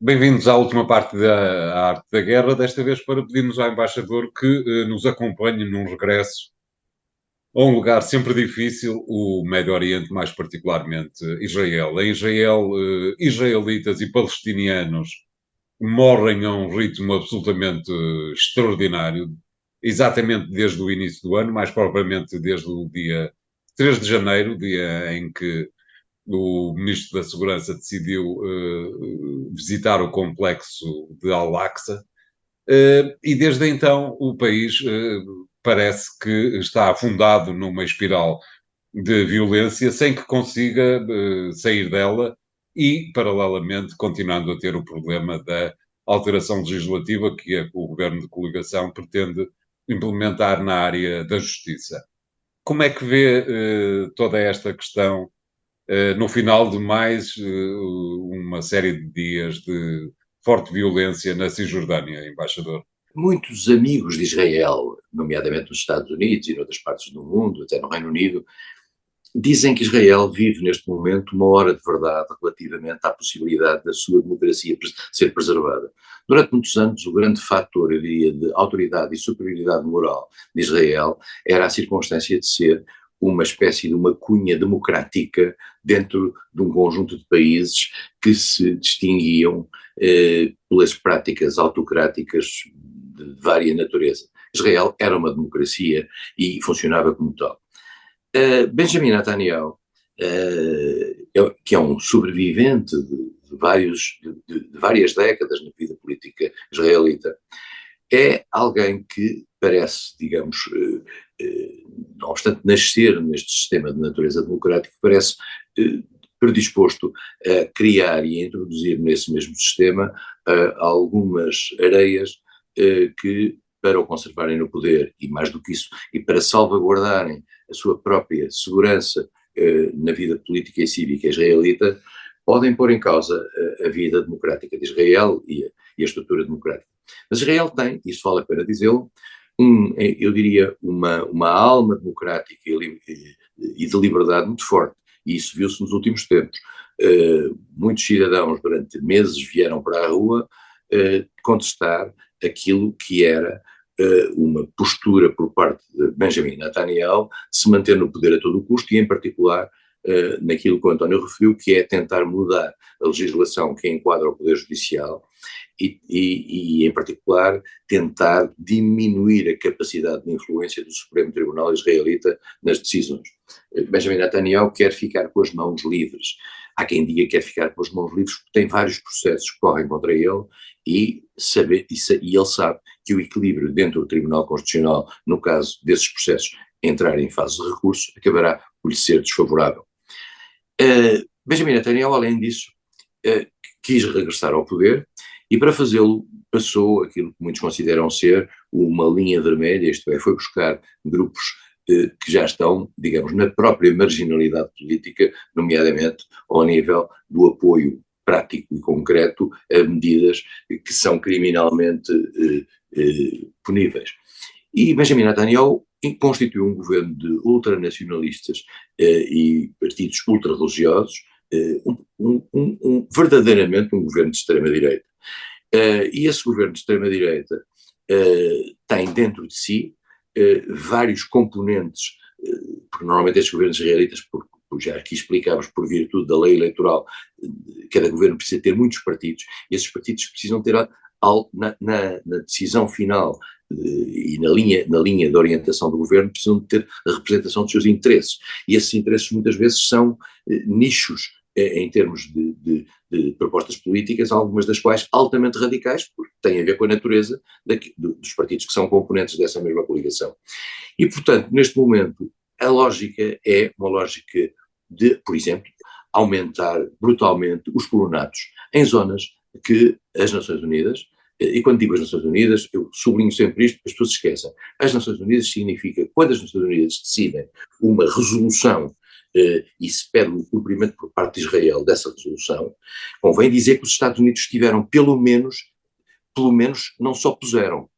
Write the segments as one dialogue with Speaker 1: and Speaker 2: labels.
Speaker 1: Bem-vindos à última parte da Arte da Guerra, desta vez para pedirmos ao embaixador que nos acompanhe num regresso a um lugar sempre difícil, o Médio Oriente, mais particularmente Israel. Em Israel, israelitas e palestinianos morrem a um ritmo absolutamente extraordinário, exatamente desde o início do ano, mais propriamente desde o dia 3 de janeiro, dia em que o Ministro da Segurança decidiu visitar o complexo de Al-Aqsa, e desde então o país parece que está afundado numa espiral de violência sem que consiga sair dela e, paralelamente, continuando a ter o problema da alteração legislativa que o governo de coligação pretende implementar na área da justiça. Como é que vê toda esta questão no final de mais uma série de dias de forte violência na Cisjordânia, embaixador?
Speaker 2: Muitos amigos de Israel, nomeadamente nos Estados Unidos e noutras partes do mundo, até no Reino Unido, dizem que Israel vive neste momento uma hora de verdade relativamente à possibilidade da sua democracia ser preservada. Durante muitos anos, o grande fator, eu diria, de autoridade e superioridade moral de Israel era a circunstância de ser uma espécie de uma cunha democrática dentro de um conjunto de países que se distinguiam pelas práticas autocráticas de vária natureza. Israel era uma democracia e funcionava como tal. Benjamin Netanyahu, que é um sobrevivente de várias décadas na vida política israelita, é alguém que parece, digamos, não obstante nascer neste sistema de natureza democrática, parece predisposto a criar e a introduzir nesse mesmo sistema algumas areias que, para o conservarem no poder, e mais do que isso, e para salvaguardarem a sua própria segurança na vida política e cívica israelita, podem pôr em causa a vida democrática de Israel e a estrutura democrática. Mas Israel tem, isso vale a pena dizê-lo, eu diria, uma alma democrática e de liberdade muito forte, e isso viu-se nos últimos tempos. Muitos cidadãos durante meses vieram para a rua contestar aquilo que era uma postura por parte de Benjamin Netanyahu de se manter no poder a todo custo e, em particular, naquilo que o António referiu, que é tentar mudar a legislação que enquadra o Poder Judicial e, em particular, tentar diminuir a capacidade de influência do Supremo Tribunal Israelita nas decisões. Benjamin Netanyahu quer ficar com as mãos livres. Há quem diga que quer ficar com as mãos livres porque tem vários processos que correm contra ele e ele sabe que o equilíbrio dentro do Tribunal Constitucional, no caso desses processos entrarem em fase de recurso, acabará por lhe ser desfavorável. Benjamin Netanyahu, além disso, quis regressar ao poder e, para fazê-lo, passou aquilo que muitos consideram ser uma linha vermelha, isto é, foi buscar grupos que já estão, digamos, na própria marginalidade política, nomeadamente ao nível do apoio prático e concreto a medidas que são criminalmente puníveis. E Benjamin Netanyahu constituiu um governo de ultranacionalistas e partidos ultra-religiosos, verdadeiramente um governo de extrema-direita. E esse governo de extrema-direita tem dentro de si vários componentes, porque normalmente estes governos israelitas, já aqui explicámos, por virtude da lei eleitoral, cada governo precisa ter muitos partidos, e esses partidos precisam ter na decisão final e na linha de orientação do governo, precisam de ter a representação dos seus interesses, e esses interesses muitas vezes são nichos em termos de propostas políticas, algumas das quais altamente radicais, porque têm a ver com a natureza dos partidos que são componentes dessa mesma coligação. E, portanto, neste momento, a lógica é uma lógica de, por exemplo, aumentar brutalmente os colonatos em zonas que as Nações Unidas, e quando digo as Nações Unidas, eu sublinho sempre isto, porque as pessoas se esquecem. As Nações Unidas significa, quando as Nações Unidas decidem uma resolução e se pede o cumprimento por parte de Israel dessa resolução, convém dizer que os Estados Unidos tiveram pelo menos não se opuseram,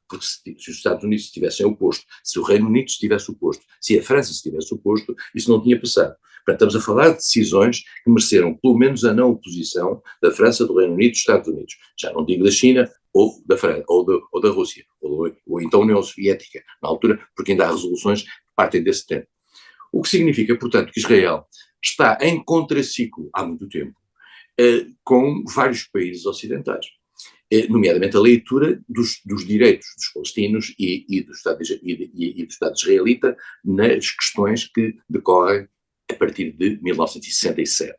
Speaker 2: porque se os Estados Unidos se tivessem oposto, se o Reino Unido se tivesse oposto, se a França se tivesse oposto, isso não tinha passado. Portanto, estamos a falar de decisões que mereceram pelo menos a não oposição da França, do Reino Unido e dos Estados Unidos. Já não digo da China ou da França, ou da Rússia, ou então União Soviética, na altura, porque ainda há resoluções que partem desse tempo. O que significa, portanto, que Israel está em contraciclo há muito tempo com vários países ocidentais, nomeadamente a leitura dos direitos dos palestinos e do Estado israelita nas questões que decorrem a partir de 1967.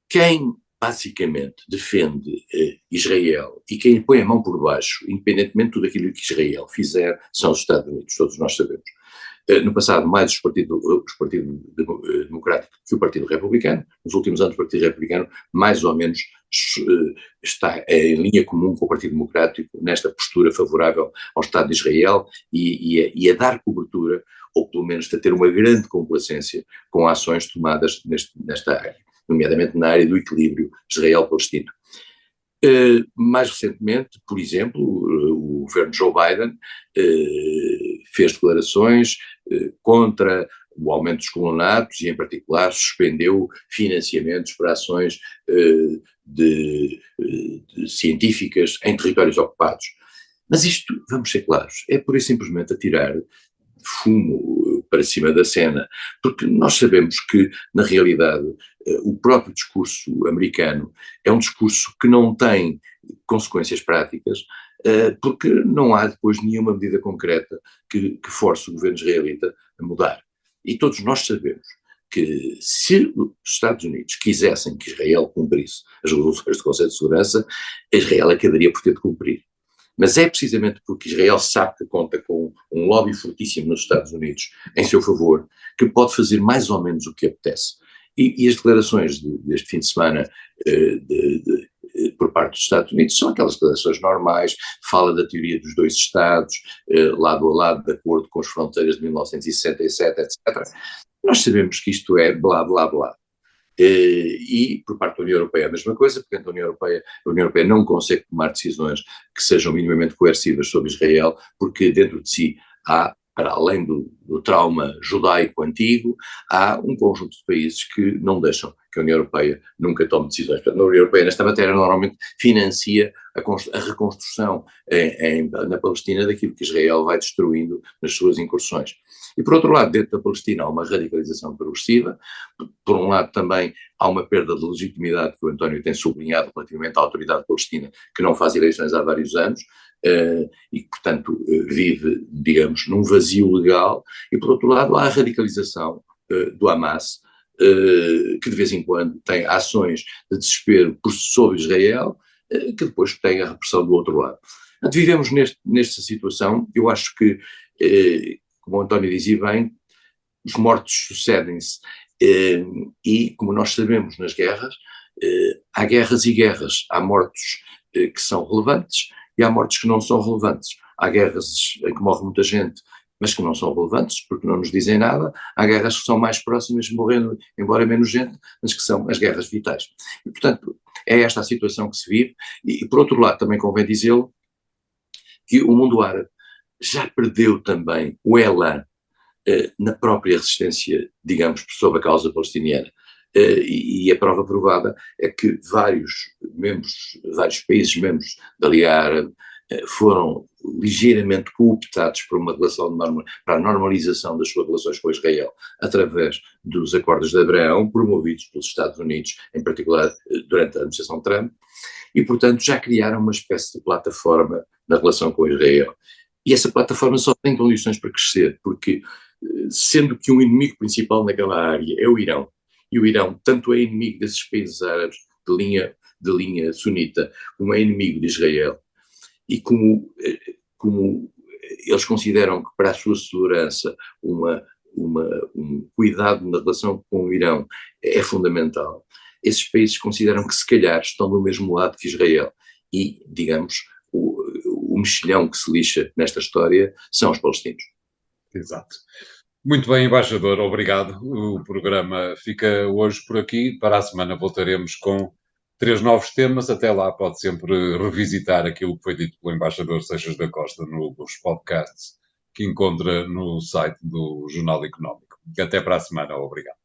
Speaker 2: Quem basicamente defende Israel e quem põe a mão por baixo, independentemente de tudo aquilo que Israel fizer, são os Estados Unidos, todos nós sabemos. No passado, mais os partidos democráticos que o Partido Republicano. Nos últimos anos, o Partido Republicano, mais ou menos, está em linha comum com o Partido Democrático nesta postura favorável ao Estado de Israel e a dar cobertura, ou pelo menos a ter uma grande complacência com ações tomadas nesta área, nomeadamente na área do equilíbrio Israel-Palestino. Mais recentemente, por exemplo, o governo Joe Biden fez declarações contra o aumento dos colonatos e, em particular, suspendeu financiamentos para ações de científicas em territórios ocupados. Mas isto, vamos ser claros, é pura e simplesmente atirar fumo para cima da cena, porque nós sabemos que, na realidade, o próprio discurso americano é um discurso que não tem consequências práticas, porque não há depois nenhuma medida concreta que force o governo israelita a mudar. E todos nós sabemos que se os Estados Unidos quisessem que Israel cumprisse as resoluções do Conselho de Segurança, Israel acabaria por ter de cumprir. Mas é precisamente porque Israel sabe que conta com um lobby fortíssimo nos Estados Unidos em seu favor, que pode fazer mais ou menos o que apetece. E as declarações deste fim de semana por parte dos Estados Unidos são aquelas declarações normais, fala da teoria dos dois Estados, lado a lado, de acordo com as fronteiras de 1967, etc. Nós sabemos que isto é blá, blá, blá. E por parte da União Europeia a mesma coisa, porque a União Europeia não consegue tomar decisões que sejam minimamente coercivas sobre Israel, porque dentro de si há, para além do trauma judaico antigo, há um conjunto de países que não deixam que a União Europeia nunca tome decisões. Portanto, a União Europeia nesta matéria normalmente financia a reconstrução na Palestina daquilo que Israel vai destruindo nas suas incursões. E por outro lado, dentro da Palestina há uma radicalização progressiva, por um lado também há uma perda de legitimidade que o António tem sublinhado relativamente à autoridade palestina, que não faz eleições há vários anos, e que, portanto, vive, digamos, num vazio legal, e por outro lado há a radicalização do Hamas, que de vez em quando tem ações de desespero sobre Israel, que depois tem a repressão do outro lado. Portanto, vivemos nesta situação. Eu acho que, como o António dizia bem, os mortos sucedem-se, e como nós sabemos nas guerras, há guerras e guerras, há mortos que são relevantes e há mortos que não são relevantes. Há guerras em que morre muita gente, mas que não são relevantes, porque não nos dizem nada. Há guerras que são mais próximas, morrendo, embora menos gente, mas que são as guerras vitais. E, portanto, é esta a situação que se vive. E por outro lado, também convém dizê-lo, que o mundo árabe já perdeu também o elan na própria resistência, digamos, sobre a causa palestiniana. E a prova provada é que vários países membros da Liga Árabe foram ligeiramente cooptados por uma relação para a normalização das suas relações com Israel através dos acordos de Abraão, promovidos pelos Estados Unidos, em particular durante a administração Trump, e portanto já criaram uma espécie de plataforma na relação com Israel. E essa plataforma só tem condições para crescer, porque sendo que um inimigo principal naquela área é o Irão, e o Irão tanto é inimigo desses países árabes de linha sunita, como é inimigo de Israel, e como eles consideram que para a sua segurança um cuidado na relação com o Irão é fundamental, esses países consideram que se calhar estão do mesmo lado que Israel, e, digamos, o mexilhão que se lixa nesta história são os palestinos.
Speaker 1: Exato. Muito bem, embaixador, obrigado. O programa fica hoje por aqui. Para a semana voltaremos com 3 novos temas. Até lá pode sempre revisitar aquilo que foi dito pelo embaixador Seixas da Costa nos podcasts que encontra no site do Jornal Económico. Até para a semana. Obrigado.